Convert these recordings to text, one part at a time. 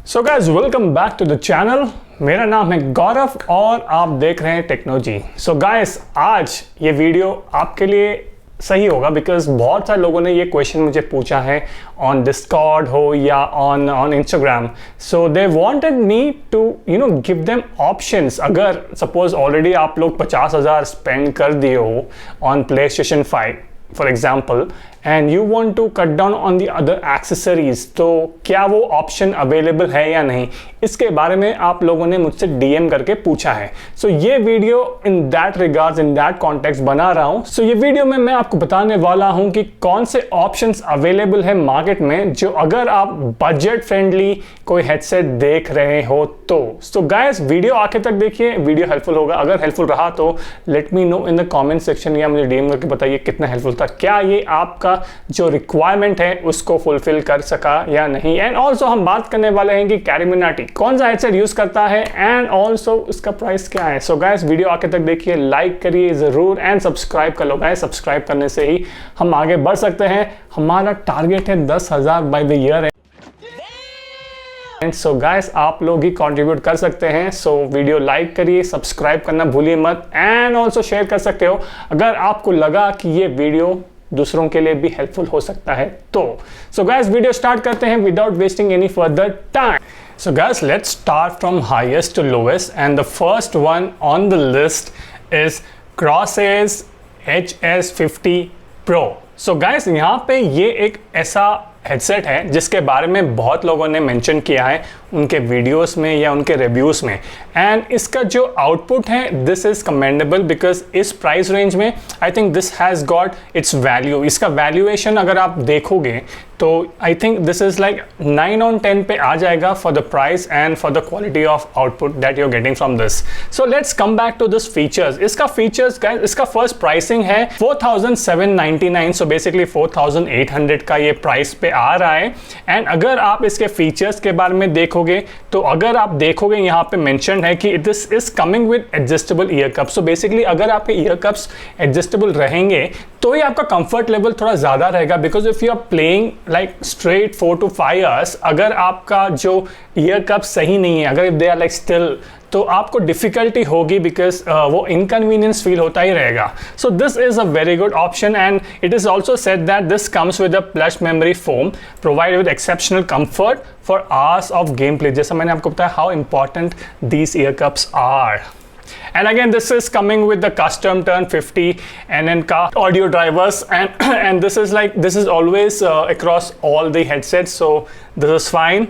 So guys welcome back to the channel. मेरा नाम है गौरव और आप देख रहे हैं टेक्नोलॉजी। सो गाइस आज ये वीडियो आपके लिए सही होगा बिकॉज बहुत सारे लोगों ने ये क्वेश्चन मुझे पूछा है ऑन डिस्कॉर्ड हो या on Instagram. So they wanted me to give them options. अगर सपोज ऑलरेडी आप लोग 50,000 स्पेंड कर दिए हो on PlayStation 5 for example and you want to cut down on the other accessories, तो क्या वो ऑप्शन अवेलेबल है या नहीं, इसके बारे में आप लोगों ने मुझसे DM करके पूछा है। सो ये video in that regards, in that context बना रहा हूँ। सो ये वीडियो में मैं आपको बताने वाला हूँ कि कौन से ऑप्शंस अवेलेबल है मार्केट में, जो अगर आप बजट फ्रेंडली कोई हेडसेट देख रहे हो तो। सो गाइस वीडियो आखिर तक देखिए, वीडियो हेल्पफुल होगा। अगर हेल्पफुल रहा तो let me know in the comment section या मुझे DM करके बताइए कितना हेल्पफुल था, क्या ये आपका जो रिक्वायरमेंट है उसको फुलफिल कर सका या नहीं। एंड ऑल्सो हम बात करने वाले हैं कि कैरिमिनाटी कौन सा हेडसेट यूज करता है एंड ऑल्सो उसका प्राइस क्या है। सो गाइस वीडियो आगे तक देखिए, लाइक करिए जरूर एंड सब्सक्राइब कर लो गाइस। सब्सक्राइब करने से ही हम आगे बढ़ सकते हैं। हमारा टारगेट है 10,000 by the year. So guys आप लोग ही कंट्रीब्यूट कर सकते हैं। सो वीडियो लाइक करिए, सब्सक्राइब करना भूलिए मत एंड ऑल्सो शेयर कर सकते हो अगर आपको लगा कि ये वीडियो दूसरों के लिए भी हेल्पफुल हो सकता है तो। सो गाइस वीडियो स्टार्ट करते हैं without wasting any further time. So guys, let's start from highest to lowest, and the first one on the list is Crossair's HS50 Pro. So guys, यहाँ पे ये एक ऐसा हेडसेट है जिसके बारे में बहुत लोगों ने मेंशन किया है उनके वीडियोस में या उनके रिव्यूज़ में। एंड इसका जो आउटपुट है दिस इज़ कमेंडेबल बिकॉज इस प्राइस रेंज में I think this has got its value. इसका वैल्यूएशन अगर आप देखोगे तो I think this is like 9 on 10 पे आ जाएगा for the price and for the quality of output that you are getting from this. So let's come back to this features. इसका features guys, इसका first pricing है 4,799, so basically 4,800 का ये price पे आ रहा है। एंड अगर आप इसके फीचर्स के बारे में देखोगे तो अगर आप देखोगे यहाँ पे मेंशन है कि this is coming with adjustable year cups. So basically अगर आपके ईयर कप्स एडजस्टेबल रहेंगे तो ही आपका कंफर्ट लेवल थोड़ा ज़्यादा रहेगा because if you are playing like straight 4 to 5 hours, अगर आपका जो ईयर कप सही नहीं है, अगर if they are like still, तो आपको डिफ़िकल्टी होगी बिकॉज वो इनकन्वीनियंस फील होता ही रहेगा। So this is a very good option and it is also said that this comes with a plus memory foam provide with exceptional comfort for hours of game play. जैसा मैंने आपको बताया how important these ear cups are. And again, this is coming with the custom turn 50 NN का audio drivers and this is always across all the headsets, so this is fine.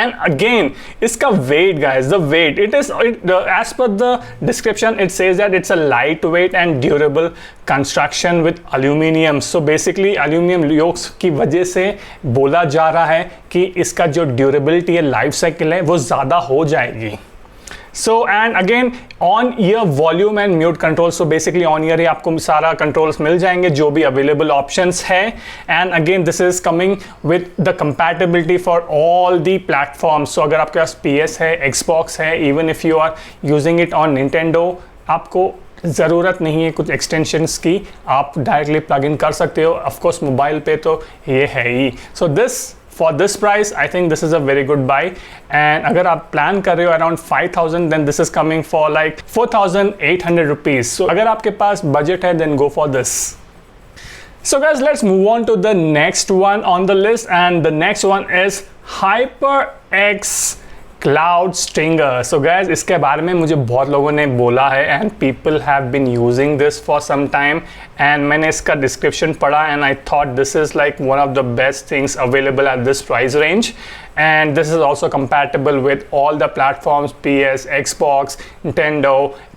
And again, इसका weight guys, the weight as per the description it says that it's a lightweight and durable construction with aluminium. So basically aluminium yokes की वजह से बोला जा रहा है कि इसका जो durability है, life cycle है, वो ज़्यादा हो जाएगी। So and again on ear volume and mute control, so basically on ear ही आपको सारा controls मिल जाएंगे जो भी available options है। and again this is coming with the compatibility for all the platforms, so अगर आपके पास PS है, Xbox है, even if you are using it on Nintendo, आपको ज़रूरत नहीं है कुछ एक्सटेंशंस की, आप डायरेक्टली प्लग इन कर सकते हो। ऑफ कोर्स मोबाइल पे तो ये है ही। So this For this price, I think this is a very good buy. And अगर आप प्लान कर रहे हो around 5,000, then this is coming for like 4,800 rupees. So अगर आपके पास budget है, then go for this. So guys, let's move on to the next one on the list, and the next one is HyperX Cloud Stringer. So guys, इसके बारे में मुझे बहुत लोगों ने बोला है and people have been using this for some time, and मैंने इसका description पढ़ा and I thought this is like one of the best things available at this price range. And this is also compatible with all the platforms, PS, Xbox, Nintendo,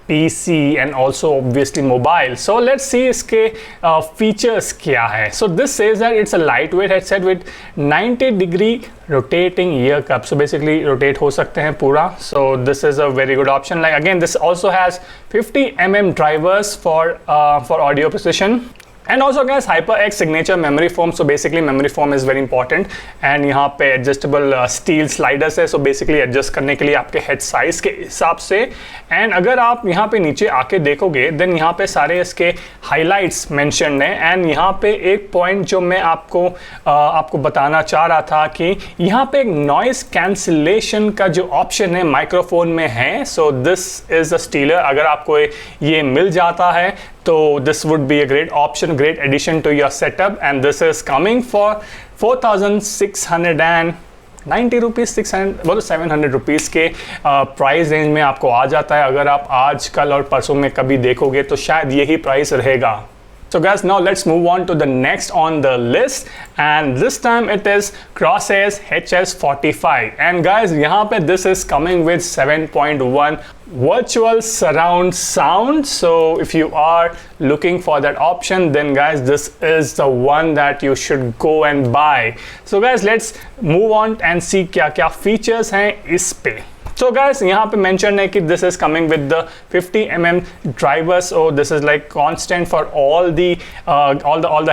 PC and also obviously mobile. So let's see इसके features क्या है. So this says that it's a lightweight headset with 90-degree rotating ear cup. So basically rotate हो सकते हैं पूरा. So this is a very good option. Like again, this also has 50 mm drivers for audio precision. And also gas HyperX signature memory foam, so basically memory foam is very important. And यहाँ पे adjustable steel sliders है, so basically adjust करने के लिए आपके head size के हिसाब से। एंड अगर आप यहाँ पे नीचे आके देखोगे देन यहाँ पे सारे इसके हाइलाइट्स मेंशन्ड हैं। एंड यहाँ पे एक पॉइंट जो मैं आपको बताना चाह रहा था कि यहाँ पे एक नॉइस कैंसिलेशन का जो ऑप्शन है माइक्रोफोन में है। सो दिस इज़ अ स्टीलर, अगर आपको ये मिल जाता है तो this would be a great option, great addition to your setup, and this is coming for 4,690 rupees, 600 बोलो 700 रुपीज़ के प्राइस रेंज में आपको आ जाता है। अगर आप आज कल और परसों में कभी देखोगे तो शायद यही प्राइस रहेगा। So guys, now let's move on to the next on the list, and this time it is Crosshairs HS45. And guys, यहाँ पे this is coming with 7.1 virtual surround sound. So if you are looking for that option, then guys, this is the one that you should go and buy. So guys, let's move on and see क्या क्या features हैं इस पे। So guys, यहाँ पे mention है कि this is coming with the 50 mm drivers, so this is like constant for all the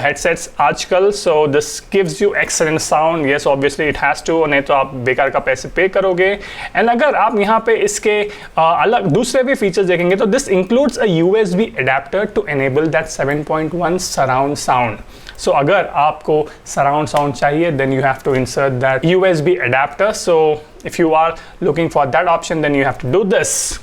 headsets आजकल। So this gives you excellent sound. Yes, obviously it has to, नहीं तो आप बेकार का पैसे पे करोगे। And अगर आप यहाँ पे इसके अलग दूसरे भी फीचर्स देखेंगे तो this includes a USB adapter to enable that 7.1 surround sound. So अगर आपको surround sound चाहिए then you have to insert that USB adapter. So if you are looking for that option then you have to do this.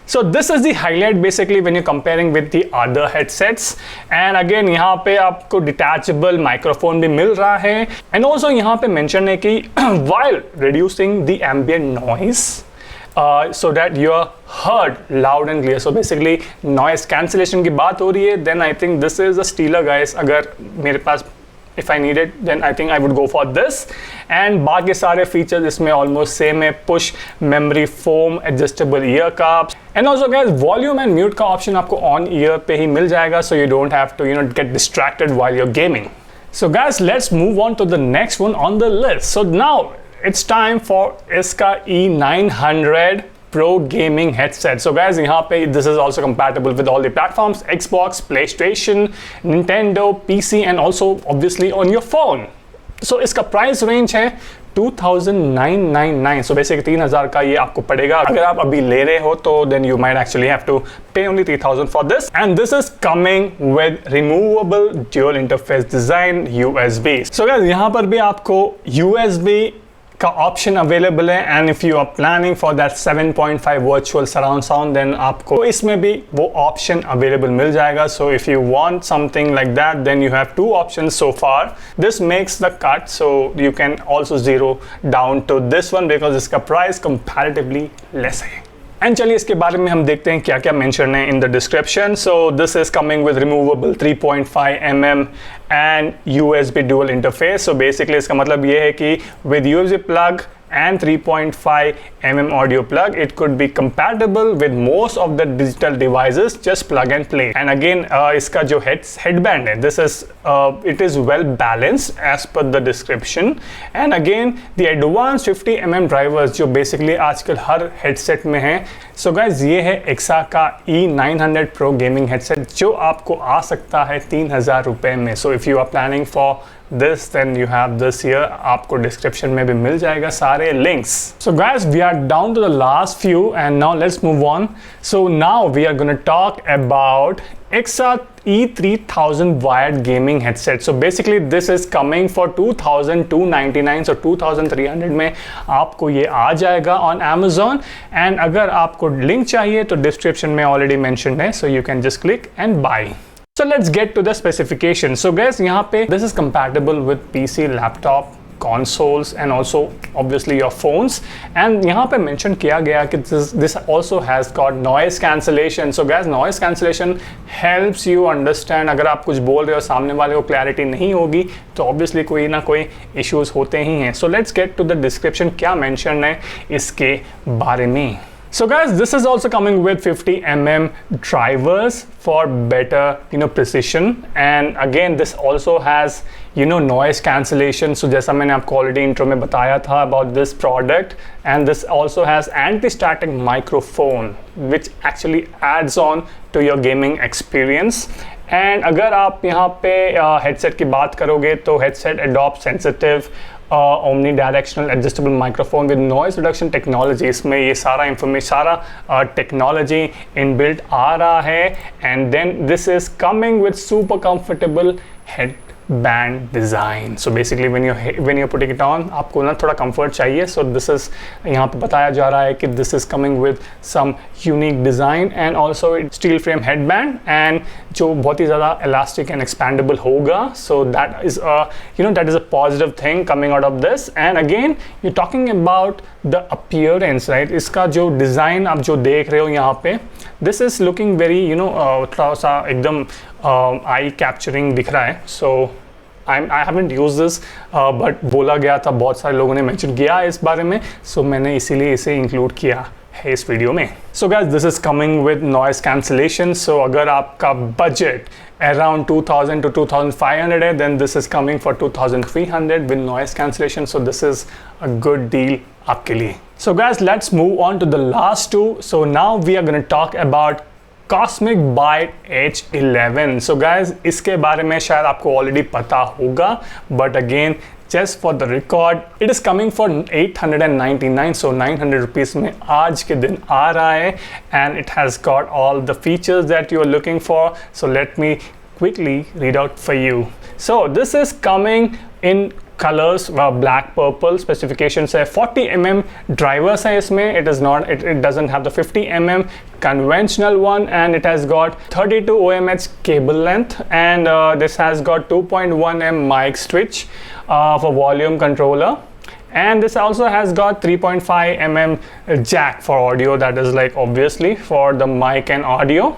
So this is the highlight basically when you're comparing with the other headsets. And again यहाँ पे आपको detachable microphone भी मिल रहा है। And also यहाँ पे mention है कि while reducing the ambient noise, so that you are heard loud and clear. So basically noise cancellation की बात हो रही है, then I think this is a stealer guys. अगर मेरे पास if I need it then I think I would go for this. And बाकी सारे features इसमें almost same है, push memory foam, adjustable ear cups, and also guys volume and mute का option आपको on ear पे ही मिल जाएगा, so you don't have to get distracted while you're gaming. So guys, let's move on to the next one on the list. So now it's time for इसका E900 Pro gaming headset. So guys, यहाँ पे this is also compatible with all the platforms, Xbox, PlayStation, Nintendo, PC, and also obviously on your phone. So इसका price range है 2,999. So basically 3,000 का ये आपको पड़ेगा। अगर आप अभी ले रहे हो तो then you might actually have to pay only 3,000 for this. And this is coming with removable dual interface design USB. So guys, यहाँ पर भी आपको USB का ऑप्शन अवेलेबल है। And if you are planning for that 7.5 virtual surround sound then आपको इसमें भी वो ऑप्शन अवेलेबल मिल जाएगा। So if you want something like that then you have two options so far. This makes the cut, so you can also zero down to this one because इसका price comparatively less है। And चलिए इसके बारे में हम देखते हैं क्या क्या मेंशन है इन the description. So this is coming with removable 3.5 mm and USB dual interface. So basically इसका मतलब ये है कि with USB plug and 3.5 mm audio plug, it could be compatible with most of the digital devices. Just plug and play. And again, इसका जो headband है, this is it is well balanced as per the description. And again, the advanced 50 mm drivers जो basically आजकल हर headset में है. So guys, ये है EXA का E900 Pro gaming headset जो आपको आ सकता है 3,000 रुपए में. So if you are planning for this then you have this here. आपको description में भी मिल जाएगा सारे links. So guys, we are down to the last few and now let's move on. So now we are going to talk about EXA E3000 wired gaming headset. So basically this is coming for 2,299. So 2,300 में आपको ये आ जाएगा on Amazon. And अगर आपको link चाहिए तो description में already mentioned है. So you can just click and buy. So let's get to the specifications. So guys, यहाँ पे this is compatible with PC, laptop, consoles and also obviously your phones. And यहाँ पे mention किया गया कि this also has got noise cancellation. So guys, noise cancellation helps you understand अगर आप कुछ बोल रहे हो सामने वाले को clarity नहीं होगी तो obviously कोई ना कोई issues होते ही हैं. So let's get to the description क्या mention है इसके बारे में. So guys, this is also coming with 50 mm drivers for better precision. And again, this also has noise cancellation. So जैसा मैंने आपको already intro में बताया था about this product. And this also has anti-static microphone which actually adds on to your gaming experience. And अगर आप यहाँ पे हेडसेट की बात करोगे तो headset adopt sensitive omni directional adjustable microphone with noise reduction technology. इसमें ये सारा इंफॉर्मेशन, सारा टेक्नोलॉजी इनबिल्ट आ रहा है। And then this is coming with super comfortable headband design. So basically when you putting it on, आपको ना थोड़ा कंफर्ट चाहिए। सो दिस इज यहाँ पे बताया जा रहा है कि this is coming with some unique design and also steel frame headband, and जो बहुत ही ज़्यादा इलास्टिक एंड एक्सपैंडेबल होगा। So that is that is a positive thing coming out of this. And again you talking about the appearance, right? इसका जो design आप जो देख रहे हो यहाँ पे, दिस इज लुकिंग वेरी थोड़ा सा एकदम आई कैप्चरिंग दिख रहा है। So I haven't use this, but बोला गया था, बहुत सारे लोगों ने मेंशन किया इस बारे में, सो मैंने इसीलिए इसे इंक्लूड किया है इस वीडियो में। So guys, this is coming with noise cancellation. So अगर आपका बजट around 2000 to 2500 है, then this is coming for 2300 with noise cancellation. So this is a good deal आपके लिए. So guys, let's move on to the last two. So now we are going to talk about Cosmic Byte H11. So guys, इसके बारे में शायद आपको already पता होगा, but again just for the record, it is coming for 899, so 900 rupees में आज के दिन आ रहा है, and it has got all the features that you are looking for. So let me quickly read out for you. So this is coming in colors black purple. Specifications है 40 mm drivers है इसमें. It doesn't have the 50 mm conventional one, and it has got 32 ohms cable length, and this has got 2.1 mm mic switch for volume controller, and this also has got 3.5 mm jack for audio, that is like obviously for the mic and audio,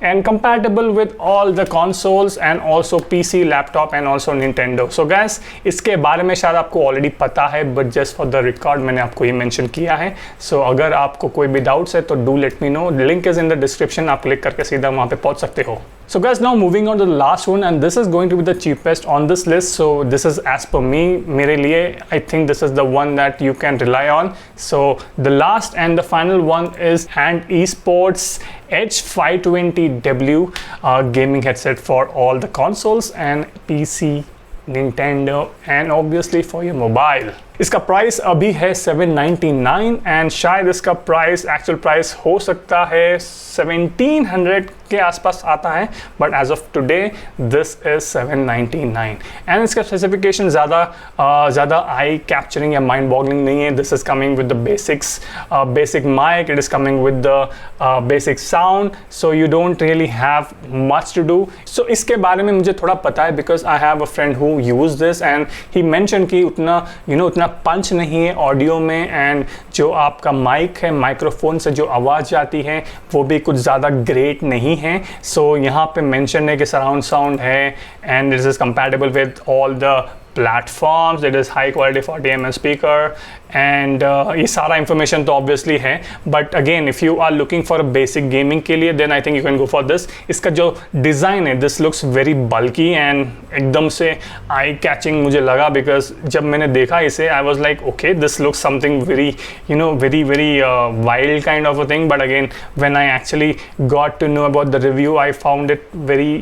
and compatible with all the consoles and also PC, laptop and also Nintendo. So guys, इसके बारे में शायद आपको already पता है, but just for the record मैंने आपको ये mention किया है. So अगर आपको कोई भी doubts है तो do let me know. Link is in the description. आप click करके सीधा वहाँ पे पहुँच सकते हो. So guys, now moving on to the last one, and this is going to be the cheapest on this list. So this is as per me, मेरे लिए I think this is the one that you can rely on. So the last and the final one is Hand Esports H520W gaming headset for all the consoles and PC, Nintendo and obviously for your mobile. इसका price अभी है 799, and शायद इसका price actual price हो सकता है 1700 के आसपास आता है, but as of today this is 799, and इसका स्पेसिफिकेशन ज़्यादा आई कैप्चरिंग या माइंड बॉगलिंग नहीं है. This is coming with the basic mic, it is coming with the basic sound, so you don't really have much to do. So इसके बारे में मुझे थोड़ा पता है, because I have a friend who use this, and he mention कि उतना पंच नहीं है ऑडियो में, एंड जो आपका माइक है, माइक्रोफोन से जो आवाज़ आती है वो भी कुछ ज़्यादा ग्रेट नहीं है. सो यहाँ पे मेंशन है कि सराउंड साउंड है, and this is compatible with all the platforms, it is high quality 40 mm speaker, and ये सारा information तो obviously है, but again if you are looking for a basic gaming के लिए then I think you can go for this. इसका जो design है, this looks very bulky and एकदम से eye catching मुझे लगा, because जब मैंने देखा इसे I was like okay, this looks something very very wild kind of a thing, but again when I actually got to know about the review I found it very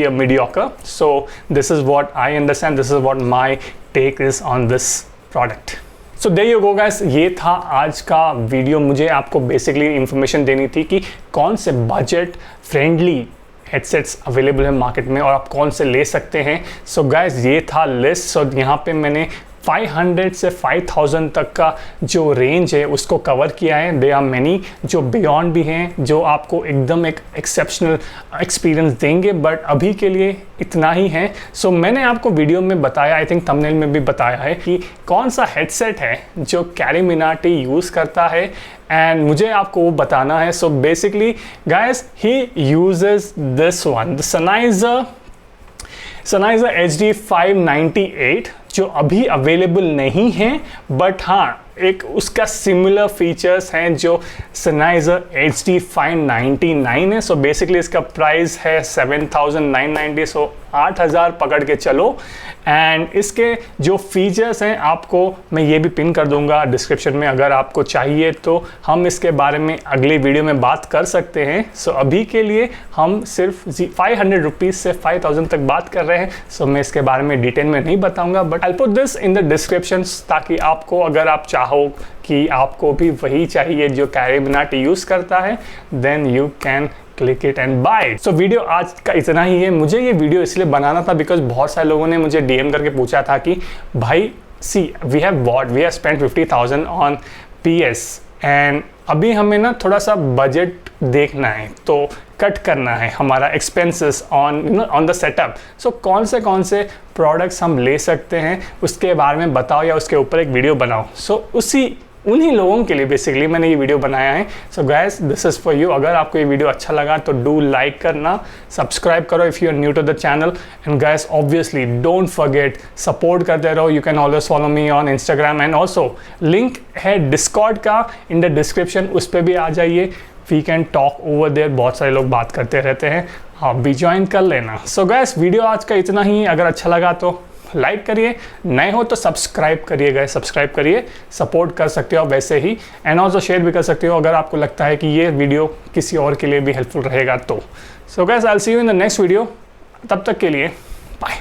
mediocre. So this is what I understand, this is what my take is on this product. So there you go guys, ये था आज का video. मुझे आपको basically information देनी थी कि कौन से बजट फ्रेंडली हेडसेट्स अवेलेबल है मार्केट में और आप कौन से ले सकते हैं. सो गाइज, ये था लिस्ट. सो यहाँ पे मैंने 500 से 5000 तक का जो रेंज है उसको कवर किया है. दे आर मैनी जो बियॉन्ड भी हैं, जो आपको एकदम एक एक्सेप्शनल एक्सपीरियंस देंगे, बट अभी के लिए इतना ही है. सो मैंने आपको वीडियो में बताया, आई थिंक थंबनेल में भी बताया है कि कौन सा हेडसेट है जो कैरी मिनाटी यूज़ करता है, एंड मुझे आपको वो बताना है. So basically guys, he uses this one, the Sennheiser HD 598. जो अभी अवेलेबल नहीं है, बट हाँ एक उसका सिमिलर फीचर्स हैं जो Sennheiser HD 599 है। सो बेसिकली इसका प्राइस है 7,990, सो 8,000 पकड़ के चलो। एंड इसके जो फीचर्स हैं आपको मैं ये भी पिन कर दूंगा डिस्क्रिप्शन में, अगर आपको चाहिए तो हम इसके बारे में अगली वीडियो में बात कर सकते हैं। सो अभी के लिए हम सिर्फ 500 रुपीज़ से 5,000 तक बात कर रहे हैं। सो मैं इसके बारे में डिटेल में नहीं बताऊंगा, but I put this in the description, ताकि आपको अगर आप चाहो कि आपको भी वही चाहिए जो कैरीबिनाट यूज़ करता है, then you can click it and buy. So video आज का इतना ही है। मुझे ये वीडियो इसलिए बनाना था बिकॉज बहुत सारे लोगों ने मुझे DM करके पूछा था कि भाई we have spent 50,000 on PS and अभी हमें ना थोड़ा सा बजट देखना है, तो कट करना है हमारा एक्सपेंसेस ऑन द सेटअप। सो कौन से प्रोडक्ट्स हम ले सकते हैं उसके बारे में बताओ, या उसके ऊपर एक वीडियो बनाओ। सो उन्हीं लोगों के लिए बेसिकली मैंने ये वीडियो बनाया है। So guys this is for you. अगर आपको ये वीडियो अच्छा लगा तो डू लाइक करना, सब्सक्राइब करो if you are new to the channel, and guys obviously don't forget support करते रहो। You can always follow me on Instagram, and also link है डिस्कॉर्ड का इन द डिस्क्रिप्शन, उस पर भी आ जाइए। We can talk over there, बहुत सारे लोग बात करते रहते हैं, आप भी ज्वाइन कर लेना। सो गाइस वीडियो आज का इतना ही। अगर अच्छा लगा तो लाइक करिए, नए हो तो सब्सक्राइब करिए गाइस, सब्सक्राइब करिए, सपोर्ट कर सकते हो वैसे ही, एंड ऑल्सो शेयर भी कर सकते हो अगर आपको लगता है कि ये वीडियो किसी और के लिए भी हेल्पफुल रहेगा तो। So guys I will see you in the next video, तब तक के लिए बाय।